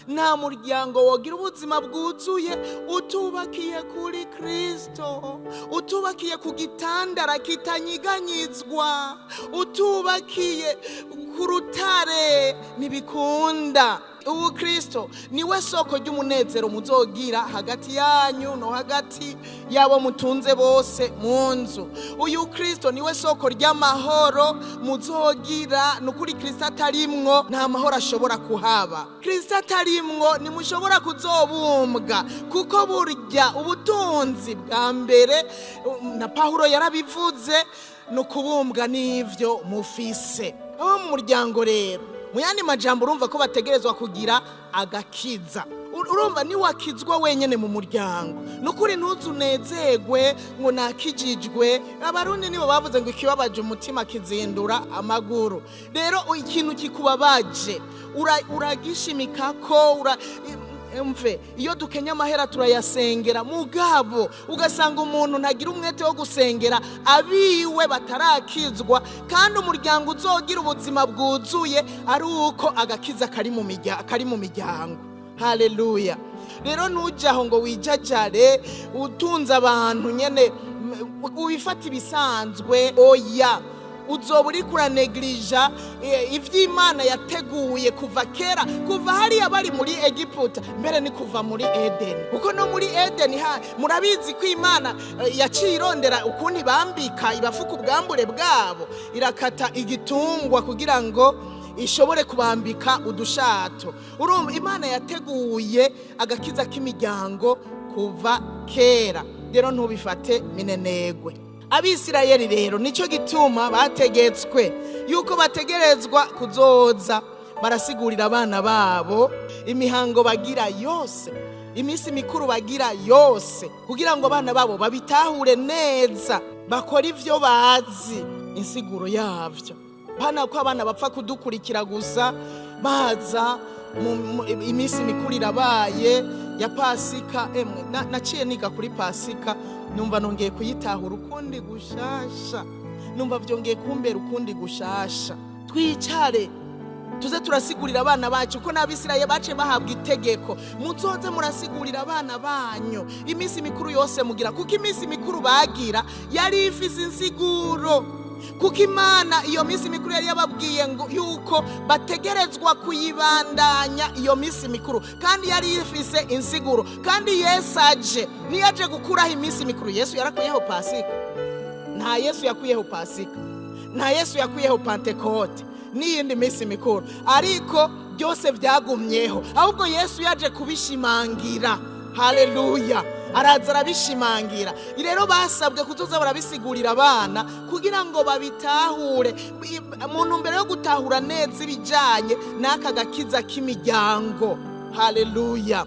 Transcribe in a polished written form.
nta muryango wogira ubuzima bwuzuye utubakiye kuri Kristo, utubakiye ku gitandara kitanyiganyizwa, utubakiye ku rutare, ntibikunda. Ubu Kristo niwe soko ry'umunezero muzogira hagati yanyu no hagati yabo mutunze bose mu nzu. Uyu Kristo niwe soko ry'amahoro muzogira. Nukuri Kristo atarimwo nta mahoro ashobora kuhaba. Kristo atarimwo nimushobora kuzobumbwa, kuko burya ubutunzi bwa mbere na Pawulo yarabivuze no kubumbwa n'ivyo mufise. Abo mu muryango rero, mu yandi majambo urumva ko bategerezwa kugira agakiza. Urumva ni wakizwa wenyene mu muryango. Nukuri ntuzunezegwe ngo nakijijwe. Abarundi nibo bavuze ngo ikibabaje umutima kizindura amaguru. Rero ikintu kikubabaje uragishimikako mve iyo dukenya amahera turayasengera, mugabo ugasanga umuntu ntagira umwete wo gusengera abiwe batarakizwa, kandi umuryango uzogira ubuzima bwuzuye ari uko agakiza kari mu miryango. Haleluya. Rero nujaho ngo wijajare utunza abantu nyene ubifata ibisanzwe, oya, uzoba uri kuranegirija ivy'Imana yateguye kuva kera, kuva hariya bari muri Egiputa, mbere ni kuva muri Edeni. Kuko no muri Edeni murabizi ko Imana yaciye irondera ukuntu bambika ibafuka ubwambure bwabo, irakata igitungwa kugira ngo ishobore kubambika udushato. Urumva Imana yateguye agakiza k'imiryango kuva kera. Rero ntubifate minenegwe. Abisirayeli rero nico gituma bategetswe yuko bategerezwa kuzoza barasigurira abana babo imihango bagira yose, imisi mikuru bagira yose, kugira ngo abana babo babitahure neza, bakora ivyo bazi insiguro yavyo. Bana ko abana bapfa kudukurikira gusa baza imisi mikuru irabaye ya Pasika. Naciye niga kuri Pasika, numva nongeye kuyitahura ukundi gushasha, numva vyongeye kumbera ukundi gushasha. Twicare tuze turasigurira abana bacu ko n'Abisirayeli bace bahabwa itegeko, muzoze murasigurira abana banyu imisi mikuru yose mugira, kuko imisi mikuru bagira yari ifise insiguro. Kuko Imana iyo misi mikuru yari yababwiye ngo yuko bategerezwa kuyibandanya iyo misi mikuru, kandi yari ifise insiguro. Kandi Yesu aje niyaje gukuraho imisi mikuru. Yesu yarakuyeho Pasika? Nta Yesu yakuyeho Pasika, nta Yesu yakuyeho Pentekote n'iyindi misi mikuru, ariko byose byagumyeho. Ahubwo Yesu yaje kubishimangira. Haleluya. Araza arabishimangira. Rero basabwe kuzoza barabisigurira abana kugira ngo babitahure, mu ntumbero yo gutahura neza ibijanye n'aka gakiza k'imiryango. Haleluya.